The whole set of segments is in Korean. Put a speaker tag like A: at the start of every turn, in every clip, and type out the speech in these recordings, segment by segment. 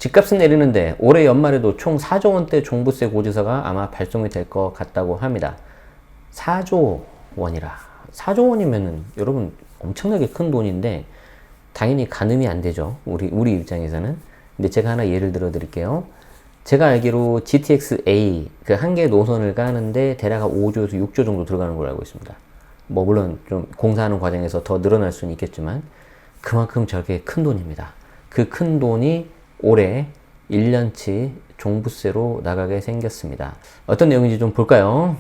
A: 집값은 내리는데 올해 연말에도 총 4조 원대 종부세 고지서가 아마 발송이 될 것 같다고 합니다. 4조 원이라. 4조 원이면은 여러분 엄청나게 큰 돈인데 당연히 가늠이 안 되죠. 우리 입장에서는. 근데 제가 하나 예를 들어 드릴게요. 제가 알기로 GTX-A 그 한 개 노선을 까는데 대략 5조에서 6조 정도 들어가는 걸로 알고 있습니다. 뭐 물론 좀 공사하는 과정에서 더 늘어날 수는 있겠지만 그만큼 저게 큰 돈입니다. 그 큰 돈이 올해 1년치 종부세로 나가게 생겼습니다. 어떤 내용인지 좀 볼까요?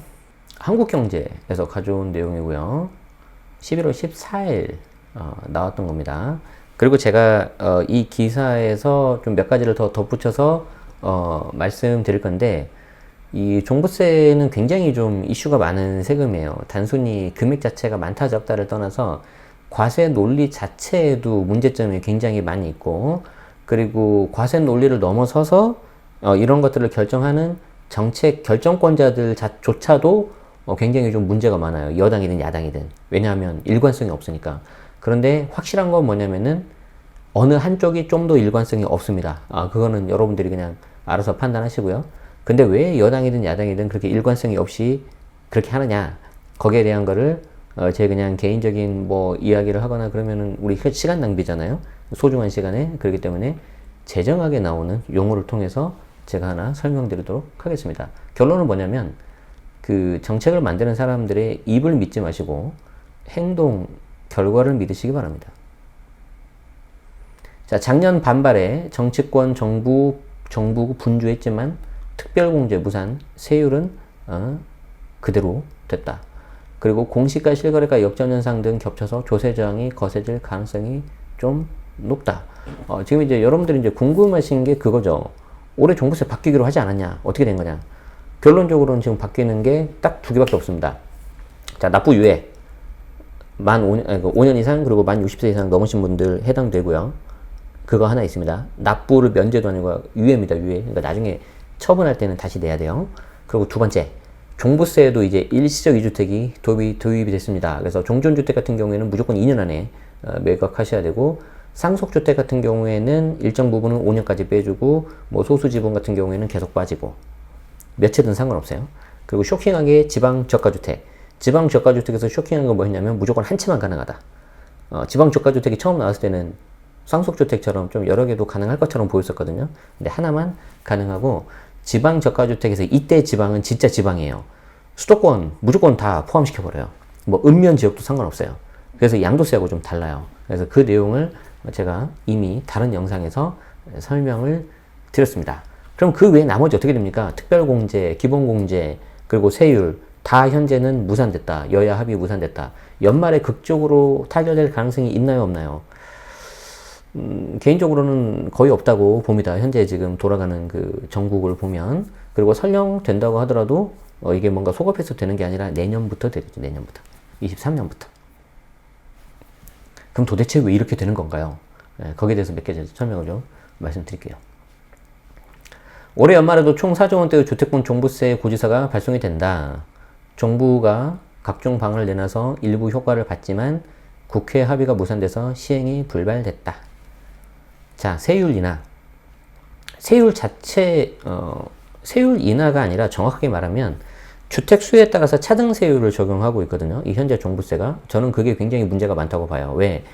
A: 한국경제에서 가져온 내용이고요. 11월 14일 나왔던 겁니다. 그리고 제가 이 기사에서 좀 몇 가지를 더 덧붙여서 말씀드릴 건데, 이 종부세는 굉장히 좀 이슈가 많은 세금이에요. 단순히 금액 자체가 많다 적다를 떠나서 과세 논리 자체에도 문제점이 굉장히 많이 있고, 그리고 과세 논리를 넘어서서 이런 것들을 결정하는 정책 결정권자들조차도 굉장히 좀 문제가 많아요. 여당이든 야당이든. 왜냐하면 일관성이 없으니까. 그런데 확실한 건 뭐냐면은 어느 한쪽이 좀 더 일관성이 없습니다. 그거는 여러분들이 그냥 알아서 판단하시고요. 근데 왜 여당이든 야당이든 그렇게 일관성이 없이 그렇게 하느냐, 거기에 대한 거를 제 그냥 개인적인 뭐 이야기를 하거나 그러면은 우리 시간 낭비잖아요. 소중한 시간에. 그렇기 때문에 재정학에 나오는 용어를 통해서 제가 하나 설명드리도록 하겠습니다. 결론은 뭐냐면 그 정책을 만드는 사람들의 입을 믿지 마시고 행동, 결과를 믿으시기 바랍니다. 자, 작년 반발에 정치권, 정부 분주했지만 특별공제 무산, 세율은 그대로 됐다. 그리고 공시가 실거래가 역전현상 등 겹쳐서 조세 저항이 거세질 가능성이 좀 높다. 지금 이제 여러분들이 이제 궁금하신 게 그거죠. 올해 종부세 바뀌기로 하지 않았냐? 어떻게 된 거냐? 결론적으로는 지금 바뀌는 게 딱 두 개밖에 없습니다. 자, 납부 유예. 만 5년 이상, 그리고 만 60세 이상 넘으신 분들 해당되고요. 그거 하나 있습니다. 납부를 면제도 아니고 유예입니다, 유예. 그러니까 나중에 처분할 때는 다시 내야 돼요. 그리고 두 번째, 종부세에도 이제 일시적 2주택이 도입이 됐습니다. 그래서 종전주택 같은 경우에는 무조건 2년 안에 매각하셔야 되고, 상속주택 같은 경우에는 일정 부분은 5년까지 빼주고, 뭐 소수지분 같은 경우에는 계속 빠지고, 몇 채든 상관없어요. 그리고 쇼킹하게 지방저가주택. 지방저가주택에서 쇼킹한 건 뭐였냐면 무조건 한 채만 가능하다. 지방저가주택이 처음 나왔을 때는 상속주택처럼 좀 여러 개도 가능할 것처럼 보였었거든요. 근데 하나만 가능하고, 지방저가주택에서 이때 지방은 진짜 지방이에요. 수도권 무조건 다 포함시켜버려요. 뭐 읍면 지역도 상관없어요. 그래서 양도세하고 좀 달라요. 그래서 그 내용을 제가 이미 다른 영상에서 설명을 드렸습니다. 그럼 그 외에 나머지 어떻게 됩니까? 특별공제, 기본공제, 그리고 세율 다 현재는 무산됐다. 여야 합의 무산됐다. 연말에 극적으로 타결될 가능성이 있나요, 없나요? 개인적으로는 거의 없다고 봅니다. 현재 지금 돌아가는 그 정국을 보면. 그리고 설령 된다고 하더라도 이게 뭔가 소급해서 되는 게 아니라 내년부터 되겠죠. 내년부터. 23년부터. 그럼 도대체 왜 이렇게 되는 건가요? 거기에 대해서 몇 개 설명을 좀 말씀드릴게요. 올해 연말에도 총 4조 원대의 주택분 종부세 고지서가 발송이 된다. 정부가 각종 방안을 내놔서 일부 효과를 봤지만 국회 합의가 무산돼서 시행이 불발됐다. 자, 세율 인하. 세율 자체, 세율 인하가 아니라 정확하게 말하면 주택 수에 따라서 차등 세율을 적용하고 있거든요. 이 현재 종부세가. 저는 그게 굉장히 문제가 많다고 봐요. 왜?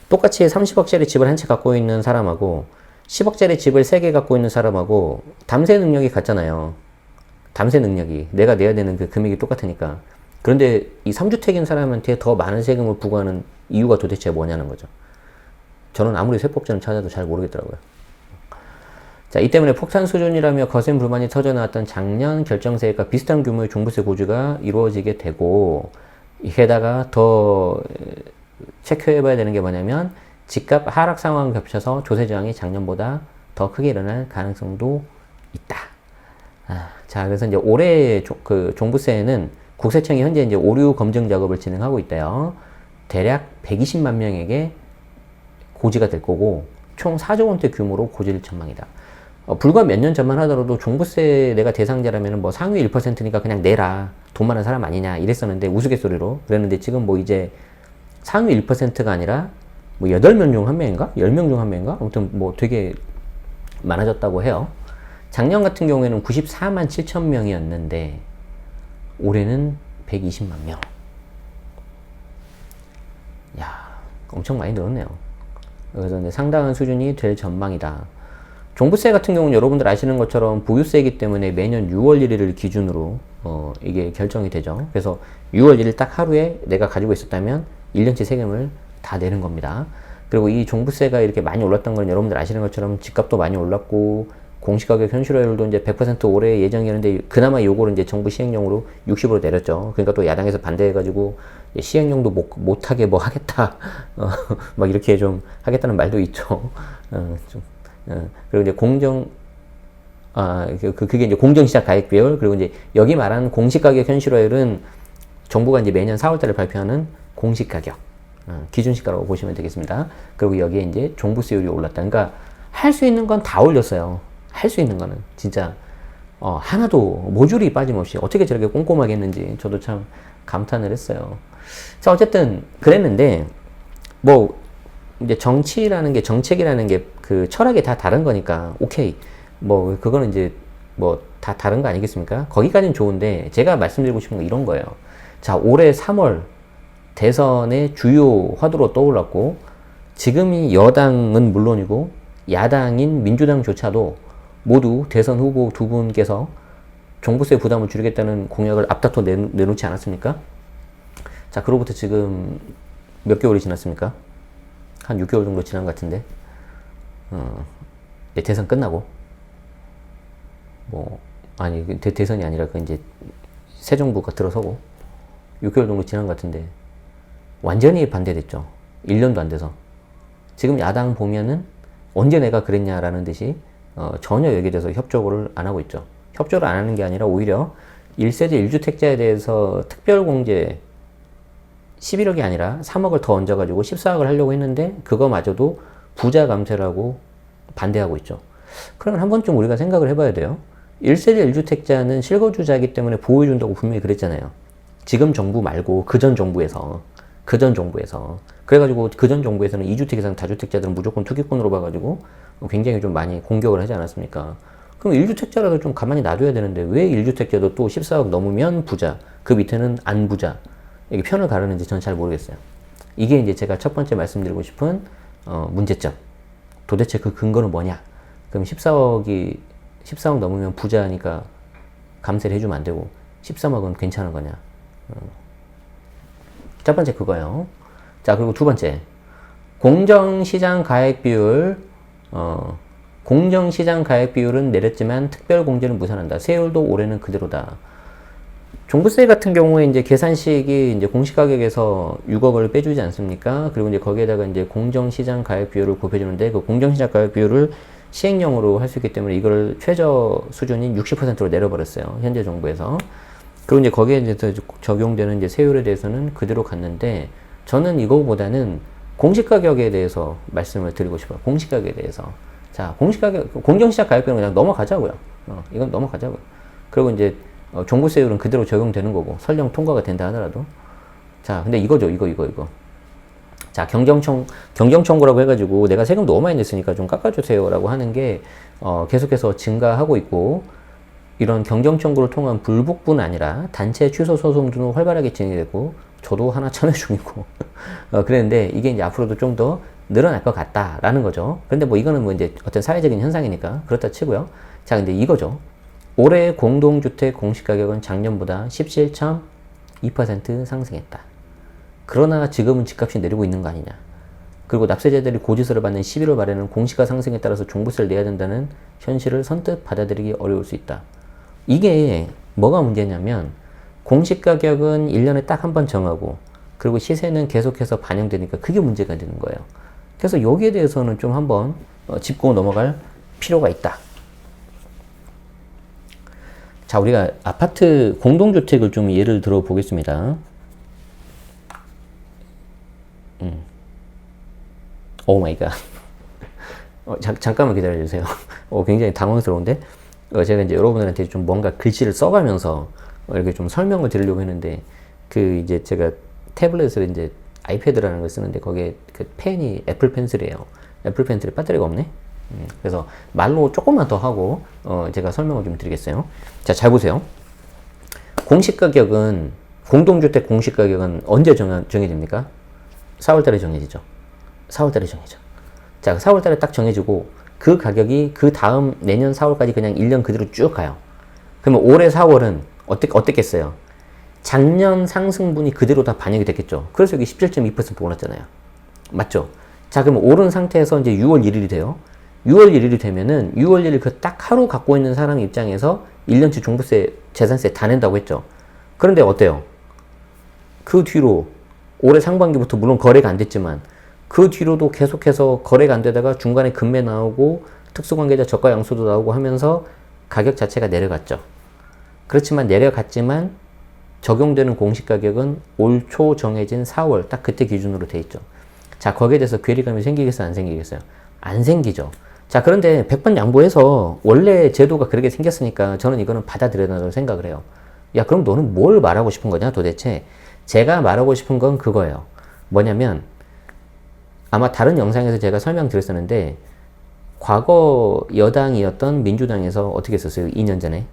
A: 똑같이 30억짜리 집을 한 채 갖고 있는 사람하고 10억짜리 집을 3개 갖고 있는 사람하고 담세 능력이 같잖아요. 담세 능력이. 내가 내야 되는 그 금액이 똑같으니까. 그런데 이 3주택인 사람한테 더 많은 세금을 부과하는 이유가 도대체 뭐냐는 거죠. 저는 아무리 세법전을 찾아도 잘 모르겠더라고요. 자, 이 때문에 폭탄 수준이라며 거센 불만이 터져나왔던 작년 결정세액과 비슷한 규모의 종부세 고지가 이루어지게 되고, 게다가 더 체크해봐야 되는 게 뭐냐면 집값 하락 상황 겹쳐서 조세 저항이 작년보다 더 크게 일어날 가능성도 있다. 자, 그래서 이제 올해 그 종부세는 국세청이 현재 이제 오류 검증 작업을 진행하고 있대요. 대략 120만 명에게 고지가 될 거고, 총 4조 원대 규모로 고질 전망이다. 불과 몇 년 전만 하더라도 종부세 내가 대상자라면 뭐 상위 1%니까 그냥 내라. 돈 많은 사람 아니냐 이랬었는데, 우스갯소리로 그랬는데, 지금 뭐 이제 상위 1%가 아니라 뭐 8명 중 1명인가? 10명 중 1명인가? 아무튼 뭐 되게 많아졌다고 해요. 작년 같은 경우에는 94만 7천 명이었는데 올해는 120만 명. 야, 엄청 많이 늘었네요. 그래서 이제 상당한 수준이 될 전망이다. 종부세 같은 경우는 여러분들 아시는 것처럼 보유세이기 때문에 매년 6월 1일을 기준으로 이게 결정이 되죠. 그래서 6월 1일 딱 하루에 내가 가지고 있었다면 1년치 세금을 다 내는 겁니다. 그리고 이 종부세가 이렇게 많이 올랐던 건 여러분들 아시는 것처럼 집값도 많이 올랐고 공시가격 현실화율도 이제 100% 올해 예정이었는데 그나마 요거를 이제 정부 시행령으로 60으로 내렸죠. 그러니까 또 야당에서 반대해가지고 시행령도 못하게 뭐 하겠다 막 이렇게 좀 하겠다는 말도 있죠. 그리고 이제 그게 이제 공정시장 가액 비율, 그리고 이제 여기 말하는 공시가격 현실화율은 정부가 이제 매년 4월달에 발표하는 공시가격, 기준시가라고 보시면 되겠습니다. 그리고 여기에 이제 종부세율이 올랐다. 그러니까 할 수 있는 건 다 올렸어요. 할 수 있는 거는 진짜 하나도 모조리 빠짐없이 어떻게 저렇게 꼼꼼하게 했는지 저도 참 감탄을 했어요. 자, 어쨌든 그랬는데 뭐 이제 정치라는 게, 정책이라는 게 그 철학이 다 다른 거니까 오케이, 뭐 그거는 이제 뭐 다 다른 거 아니겠습니까? 거기까지는 좋은데 제가 말씀드리고 싶은 건 이런 거예요. 자, 올해 3월 대선의 주요 화두로 떠올랐고 지금이 여당은 물론이고 야당인 민주당조차도 모두 대선 후보 두 분께서 종부세 부담을 줄이겠다는 공약을 앞다퉈 내놓지 않았습니까? 자, 그로부터 지금 몇 개월이 지났습니까? 한 6개월 정도 지난 것 같은데, 대선 끝나고, 대선이 아니라 그 이제 새 정부가 들어서고 6개월 정도 지난 것 같은데, 완전히 반대됐죠. 1년도 안 돼서. 지금 야당 보면은 언제 내가 그랬냐라는 듯이 전혀 여기에 대해서 협조를 안 하고 있죠. 협조를 안 하는 게 아니라 오히려 1세대 1주택자에 대해서 특별공제 11억이 아니라 3억을 더 얹어가지고 14억을 하려고 했는데 그거마저도 부자 감세라고 반대하고 있죠. 그러면 한 번쯤 우리가 생각을 해봐야 돼요. 1세대 1주택자는 실거주자이기 때문에 보호해준다고 분명히 그랬잖아요. 지금 정부 말고 그전 정부에서. 그래가지고 그전 정부에서는 2주택 이상 다주택자들은 무조건 투기권으로 봐가지고 굉장히 좀 많이 공격을 하지 않았습니까? 그럼 1주택자라도 좀 가만히 놔둬야 되는데 왜 1주택자도 또 14억 넘으면 부자, 그 밑에는 안 부자, 이게 편을 가르는지 저는 잘 모르겠어요. 이게 이제 제가 첫 번째 말씀드리고 싶은 문제점. 도대체 그 근거는 뭐냐? 그럼 14억 넘으면 부자니까 감세를 해주면 안 되고 13억은 괜찮은 거냐? 첫 번째 그거예요. 자, 그리고 두 번째, 공정시장 가액 비율. 공정시장 가액 비율은 내렸지만 특별공제는 무산한다. 세율도 올해는 그대로다. 종부세 같은 경우에 이제 계산식이 이제 공시가격에서 6억을 빼주지 않습니까? 그리고 이제 거기에다가 이제 공정시장 가액 비율을 곱해주는데 그 공정시장 가액 비율을 시행령으로 할 수 있기 때문에 이걸 최저 수준인 60%로 내려버렸어요. 현재 정부에서. 그리고 이제 거기에 이제 적용되는 이제 세율에 대해서는 그대로 갔는데 저는 이거보다는 공시가격에 대해서 말씀을 드리고 싶어요. 공시가격에 대해서. 자, 공정시장 가액 비율은 그냥 넘어가자고요. 이건 넘어가자고요. 그리고 이제 종부세율은 그대로 적용되는 거고 설령 통과가 된다 하더라도. 자, 근데 이거죠. 이거. 자, 경정청구라고 해가지고 내가 세금 너무 많이 냈으니까 좀 깎아주세요 라고 하는 게 계속해서 증가하고 있고, 이런 경정청구를 통한 불복뿐 아니라 단체 취소 소송도 활발하게 진행되고 저도 하나 참여 중이고 그랬는데 이게 이제 앞으로도 좀 더 늘어날 것 같다라는 거죠. 근데 뭐 이거는 뭐 이제 어떤 사회적인 현상이니까 그렇다 치고요. 자, 근데 이거죠. 올해 공동주택 공시가격은 작년보다 17.2% 상승했다. 그러나 지금은 집값이 내리고 있는 거 아니냐. 그리고 납세자들이 고지서를 받는 11월 말에는 공시가 상승에 따라서 종부세를 내야 된다는 현실을 선뜻 받아들이기 어려울 수 있다. 이게 뭐가 문제냐면 공시가격은 1년에 딱 한 번 정하고 그리고 시세는 계속해서 반영되니까 그게 문제가 되는 거예요. 그래서 여기에 대해서는 좀 한번 짚고 넘어갈 필요가 있다. 자, 우리가 아파트 공동주택을 좀 예를 들어 보겠습니다. 오 마이 갓. 잠깐만 기다려주세요. 굉장히 당황스러운데? 제가 이제 여러분들한테 좀 뭔가 글씨를 써가면서 이렇게 좀 설명을 드리려고 했는데, 이제 제가 태블릿을 이제 아이패드라는 걸 쓰는데, 거기에 그 펜이 애플 펜슬이에요. 애플 펜슬에 배터리가 없네? 그래서 말로 조금만 더 하고 제가 설명을 좀 드리겠어요. 자, 잘 보세요. 공시가격은 공동주택 공시가격은 언제 정해집니까? 4월달에 정해지죠. 4월달에 정해져. 자, 4월달에 딱 정해지고 그 가격이 그 다음 내년 4월까지 그냥 1년 그대로 쭉 가요. 그러면 올해 4월은 어땠겠어요? 작년 상승분이 그대로 다 반영이 됐겠죠. 그래서 여기 17.2% 올랐잖아요. 맞죠? 자, 그럼 오른 상태에서 이제 6월 1일이 돼요. 6월 1일이 되면은 6월 1일 그 딱 하루 갖고 있는 사람 입장에서 1년치 종부세, 재산세 다 낸다고 했죠. 그런데 어때요? 그 뒤로 올해 상반기부터 물론 거래가 안 됐지만 그 뒤로도 계속해서 거래가 안 되다가 중간에 금매 나오고 특수관계자 저가 양수도 나오고 하면서 가격 자체가 내려갔죠. 그렇지만 내려갔지만 적용되는 공시가격은 올 초 정해진 4월 딱 그때 기준으로 돼 있죠. 자, 거기에 대해서 괴리감이 생기겠어요? 안 생기겠어요? 안 생기죠. 자, 그런데 100번 양보해서 원래 제도가 그렇게 생겼으니까 저는 이거는 받아들여야 된다고 생각을 해요. 야, 그럼 너는 뭘 말하고 싶은 거냐 도대체? 제가 말하고 싶은 건 그거예요. 뭐냐면 아마 다른 영상에서 제가 설명드렸었는데 과거 여당이었던 민주당에서 어떻게 했었어요? 2년 전에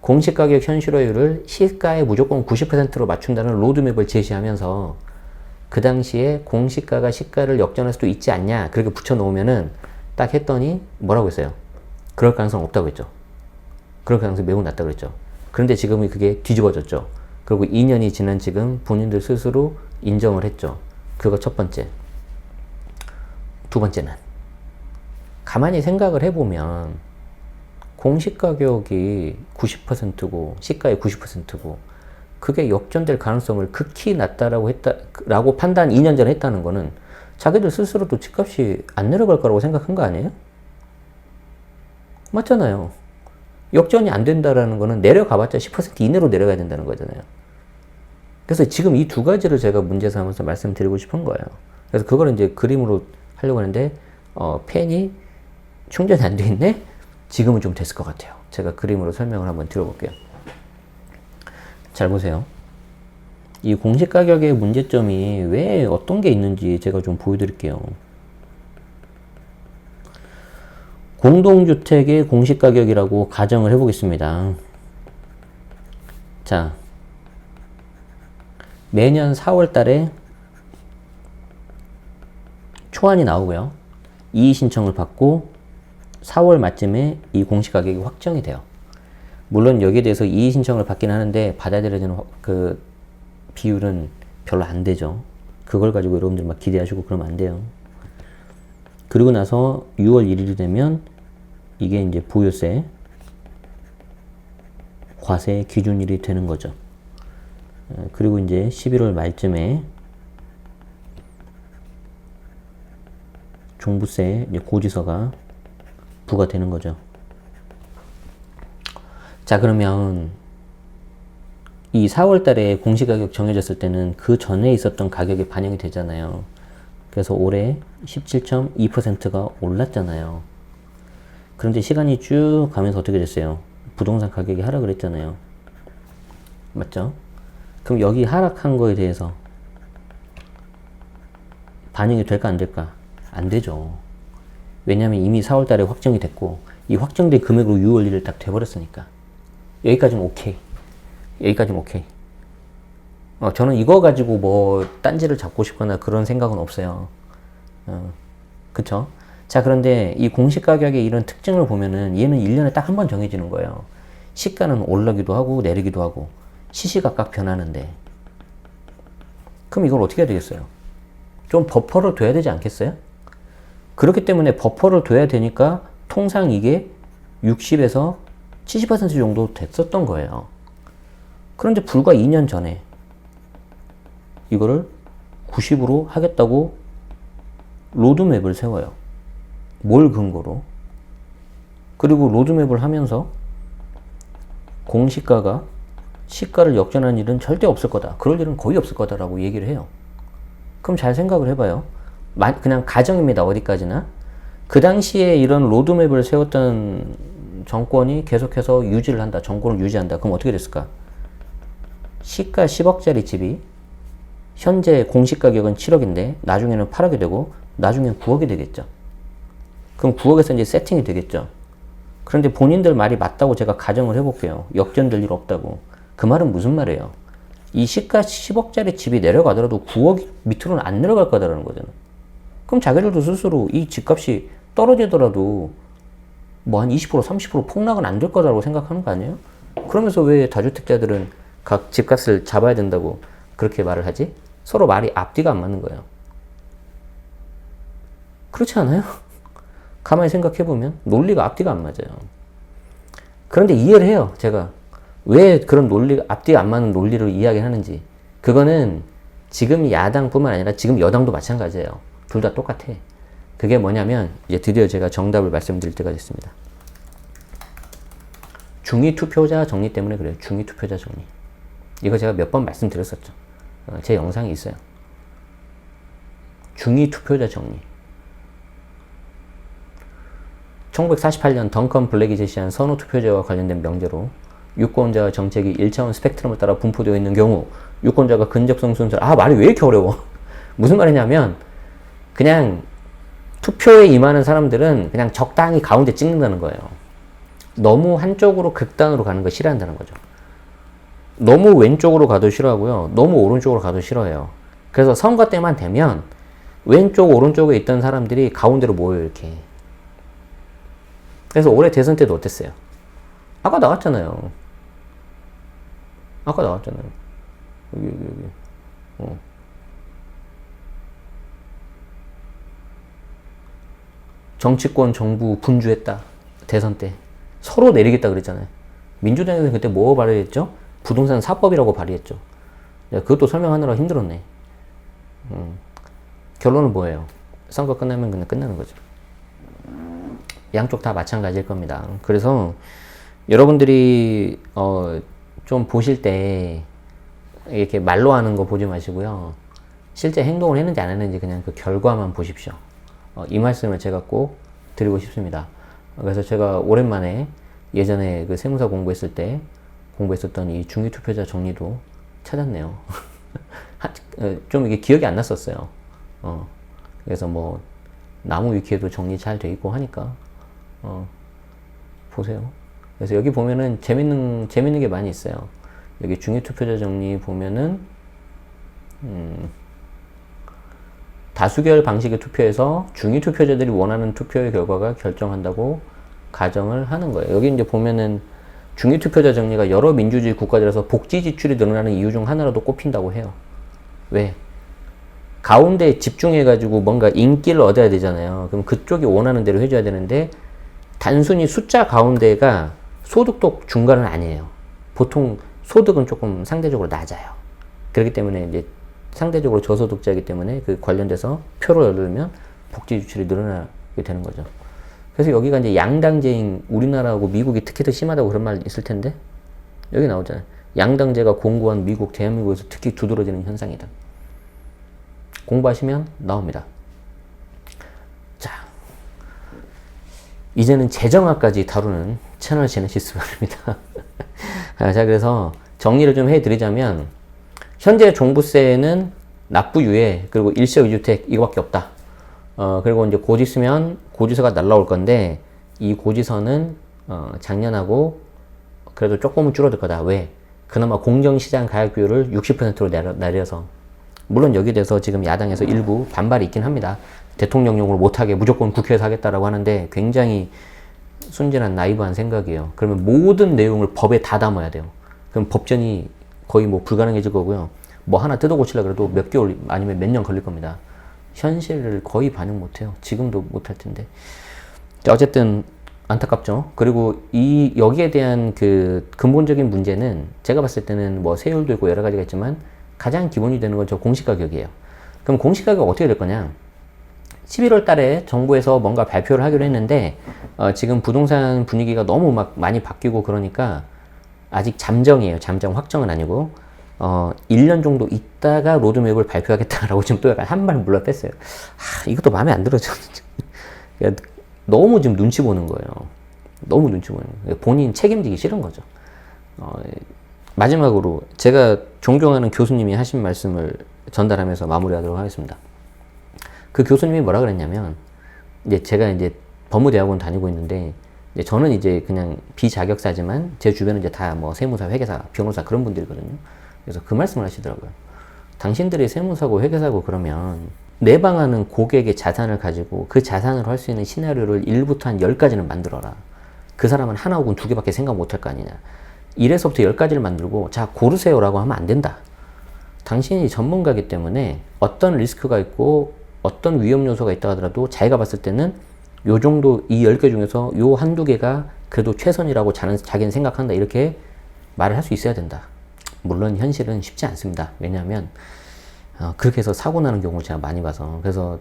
A: 공시가격 현실화율을 시가의 무조건 90%로 맞춘다는 로드맵을 제시하면서 그 당시에 공시가가 시가를 역전할 수도 있지 않냐 그렇게 붙여놓으면은 딱 했더니 뭐라고 했어요? 그럴 가능성 없다고 했죠. 그럴 가능성이 매우 낮다고 했죠. 그런데 지금은 그게 뒤집어졌죠. 그리고 2년이 지난 지금 본인들 스스로 인정을 했죠. 그거 첫 번째. 두 번째는 가만히 생각을 해보면 공시가격이 90%고 시가의 90%고 그게 역전될 가능성을 극히 낮다라고 판단 2년 전에 했다는 거는 자기들 스스로도 집값이 안 내려갈 거라고 생각한 거 아니에요? 맞잖아요. 역전이 안 된다라는 거는 내려가봤자 10% 이내로 내려가야 된다는 거잖아요. 그래서 지금 이 두 가지를 제가 문제 삼아서 말씀드리고 싶은 거예요. 그래서 그걸 이제 그림으로 하려고 하는데 펜이 충전이 안 돼 있네? 지금은 좀 됐을 것 같아요. 제가 그림으로 설명을 한번 드려볼게요. 잘 보세요. 이 공시가격의 문제점이 왜 어떤 게 있는지 제가 좀 보여드릴게요. 공동주택의 공시가격이라고 가정을 해보겠습니다. 자, 매년 4월 달에 초안이 나오고요. 이의 신청을 받고 4월 말쯤에 이 공시가격이 확정이 돼요. 물론 여기에 대해서 이의 신청을 받긴 하는데 받아들여지는 그 비율은 별로 안 되죠. 그걸 가지고 여러분들 막 기대하시고 그러면 안 돼요. 그리고 나서 6월 1일이 되면 이게 이제 보유세, 과세 기준일이 되는 거죠. 그리고 이제 11월 말쯤에 종부세 고지서가 부과되는 거죠. 자, 그러면 이 4월 달에 공시가격 정해졌을 때는 그 전에 있었던 가격이 반영이 되잖아요. 그래서 올해 17.2%가 올랐잖아요. 그런데 시간이 쭉 가면서 어떻게 됐어요? 부동산 가격이 하락을 했잖아요. 맞죠? 그럼 여기 하락한 거에 대해서 반영이 될까 안 될까? 안 되죠. 왜냐면 이미 4월 달에 확정이 됐고 이 확정된 금액으로 6월 1일 딱 돼버렸으니까. 여기까지는 오케이. 여기까지는 오케이. 저는 이거 가지고 뭐 딴지를 잡고 싶거나 그런 생각은 없어요. 그쵸? 자, 그런데 이 공시가격의 이런 특징을 보면은 얘는 1년에 딱 한 번 정해지는 거예요. 시가는 오르기도 하고 내리기도 하고 시시각각 변하는데 그럼 이걸 어떻게 해야 되겠어요? 좀 버퍼를 둬야 되지 않겠어요? 그렇기 때문에 버퍼를 둬야 되니까 통상 이게 60에서 70% 정도 됐었던 거예요. 그런데 불과 2년 전에 이거를 90으로 하겠다고 로드맵을 세워요. 뭘 근거로? 그리고 로드맵을 하면서 공시가가 시가를 역전하는 일은 절대 없을 거다. 그럴 일은 거의 없을 거다라고 얘기를 해요. 그럼 잘 생각을 해봐요. 그냥 가정입니다. 어디까지나. 그 당시에 이런 로드맵을 세웠던 정권이 계속해서 유지를 한다. 정권을 유지한다. 그럼 어떻게 됐을까? 시가 10억짜리 집이 현재 공시가격은 7억인데 나중에는 8억이 되고 나중엔 9억이 되겠죠. 그럼 9억에서 이제 세팅이 되겠죠. 그런데 본인들 말이 맞다고 제가 가정을 해볼게요. 역전될 일 없다고. 그 말은 무슨 말이에요? 이 시가 10억짜리 집이 내려가더라도 9억 밑으로는 안 내려갈 거다라는 거잖아. 그럼 자기들도 스스로 이 집값이 떨어지더라도 뭐 한 20% 30% 폭락은 안 될 거다라고 생각하는 거 아니에요? 그러면서 왜 다주택자들은 각 집값을 잡아야 된다고 그렇게 말을 하지? 서로 말이 앞뒤가 안 맞는 거예요. 그렇지 않아요? 가만히 생각해보면 논리가 앞뒤가 안 맞아요. 그런데 이해를 해요. 제가 왜 그런 논리가 앞뒤가 안 맞는 논리를 이야기하는지. 그거는 지금 야당뿐만 아니라 지금 여당도 마찬가지예요. 둘 다 똑같아. 그게 뭐냐면 이제 드디어 제가 정답을 말씀드릴 때가 됐습니다. 중위 투표자 정리 때문에 그래요. 중위 투표자 정리. 이거 제가 몇 번 말씀드렸었죠. 제 영상이 있어요. 중위 투표자 정리. 1948년 덩컨 블랙이 제시한 선호 투표제와 관련된 명제로 유권자와 정책이 1차원 스펙트럼을 따라 분포되어 있는 경우 유권자가 근접성 순서를 말이 왜 이렇게 어려워? 무슨 말이냐면 그냥 투표에 임하는 사람들은 그냥 적당히 가운데 찍는다는 거예요. 너무 한쪽으로 극단으로 가는 거 싫어한다는 거죠. 너무 왼쪽으로 가도 싫어하고요. 너무 오른쪽으로 가도 싫어해요. 그래서 선거 때만 되면 왼쪽 오른쪽에 있던 사람들이 가운데로 모여요. 이렇게. 그래서 올해 대선 때도 어땠어요? 아까 나왔잖아요. 여기. 정치권 정부 분주했다. 대선 때. 서로 내리겠다 그랬잖아요. 민주당에서는 그때 뭐 발의했죠? 부동산 4법이라고 발의했죠. 그것도 설명하느라 힘들었네. 결론은 뭐예요? 선거 끝나면 그냥 끝나는 거죠. 양쪽 다 마찬가지일 겁니다. 그래서 여러분들이 좀 보실 때 이렇게 말로 하는 거 보지 마시고요. 실제 행동을 했는지 안 했는지 그냥 그 결과만 보십시오. 이 말씀을 제가 꼭 드리고 싶습니다. 그래서 제가 오랜만에 예전에 그 세무사 공부했을 때 공부했었던 이 중위 투표자 정리도 찾았네요. 좀 이게 기억이 안 났었어요. 그래서 뭐 나무 위키에도 정리 잘 돼 있고 하니까 보세요. 그래서 여기 보면은 재밌는 게 많이 있어요. 여기 중위 투표자 정리 보면은 다수결 방식의 투표에서 중위 투표자들이 원하는 투표의 결과가 결정한다고 가정을 하는 거예요. 여기 이제 보면은 중위 투표자 정리가 여러 민주주의 국가들에서 복지 지출이 늘어나는 이유 중 하나로도 꼽힌다고 해요. 왜? 가운데에 집중해가지고 뭔가 인기를 얻어야 되잖아요. 그럼 그쪽이 원하는 대로 해줘야 되는데 단순히 숫자 가운데가 소득도 중간은 아니에요. 보통 소득은 조금 상대적으로 낮아요. 그렇기 때문에 이제 상대적으로 저소득자이기 때문에 그 관련돼서 표를 얻으면 복지 지출이 늘어나게 되는 거죠. 그래서 여기가 이제 양당제인 우리나라하고 미국이 특히 더 심하다고 그런 말 있을 텐데 여기 나오잖아요. 양당제가 공고한 미국, 대한민국에서 특히 두드러지는 현상이다. 공부하시면 나옵니다. 자, 이제는 재정학까지 다루는 채널 제네시스 말입니다. 자, 그래서 정리를 좀 해드리자면 현재 종부세는 납부유예 그리고 일시의주택 이거밖에 없다. 그리고 이제 곧 있으면 고지서가 날라올 건데 이 고지서는 작년하고 그래도 조금은 줄어들 거다. 왜? 그나마 공정시장 가액 비율을 60%로 내려서 물론 여기에 대해서 지금 야당에서 일부 반발이 있긴 합니다. 대통령령으로 못하게 무조건 국회에서 하겠다라고 하는데 굉장히 순진한 나이브한 생각이에요. 그러면 모든 내용을 법에 다 담아야 돼요. 그럼 법전이 거의 뭐 불가능해질 거고요. 뭐 하나 뜯어 고치려고 해도 몇 개월 아니면 몇 년 걸릴 겁니다. 현실을 거의 반영 못해요. 지금도 못할 텐데. 어쨌든 안타깝죠. 그리고 여기에 대한 그 근본적인 문제는 제가 봤을 때는 뭐 세율도 있고 여러 가지가 있지만 가장 기본이 되는 건 저 공시가격이에요. 그럼 공시가격 어떻게 될 거냐? 11월 달에 정부에서 뭔가 발표를 하기로 했는데 지금 부동산 분위기가 너무 막 많이 바뀌고 그러니까 아직 잠정이에요. 잠정 확정은 아니고 1년 정도 있다가 로드맵을 발표하겠다라고 지금 또 약간 한 발 물러뺐어요. 이것도 마음에 안 들어요. 너무 지금 눈치 보는 거예요. 너무 눈치 보는 거예요. 본인 책임지기 싫은 거죠. 마지막으로 제가 존경하는 교수님이 하신 말씀을 전달하면서 마무리하도록 하겠습니다. 그 교수님이 뭐라 그랬냐면 제가 법무대학원 다니고 있는데 이제 저는 이제 그냥 비자격사지만 제 주변은 이제 다 뭐 세무사, 회계사, 변호사 그런 분들이거든요. 그래서 그 말씀을 하시더라고요. 당신들이 세무사고 회계사고 그러면 내방하는 고객의 자산을 가지고 그 자산으로 할 수 있는 시나리오를 1부터 한 10가지는 만들어라. 그 사람은 하나 혹은 2개밖에 생각 못 할 거 아니냐. 1에서부터 10가지를 만들고 자 고르세요라고 하면 안 된다. 당신이 전문가이기 때문에 어떤 리스크가 있고 어떤 위험 요소가 있다 하더라도 자기가 봤을 때는 요 정도 이 10개 중에서 요 한두 개가 그래도 최선이라고 자기는 생각한다. 이렇게 말을 할 수 있어야 된다. 물론 현실은 쉽지 않습니다. 왜냐하면 그렇게 해서 사고 나는 경우를 제가 많이 봐서. 그래서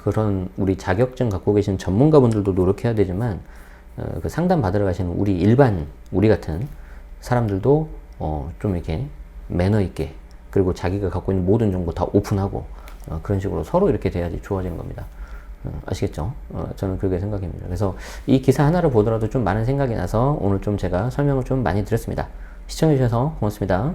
A: 그런 우리 자격증 갖고 계신 전문가분들도 노력해야 되지만 그 상담 받으러 가시는 우리 같은 사람들도 좀 이렇게 매너 있게 그리고 자기가 갖고 있는 모든 정보 다 오픈하고 그런 식으로 서로 이렇게 돼야지 좋아지는 겁니다. 아시겠죠? 저는 그렇게 생각합니다. 그래서 이 기사 하나를 보더라도 좀 많은 생각이 나서 오늘 좀 제가 설명을 좀 많이 드렸습니다. 시청해주셔서 고맙습니다.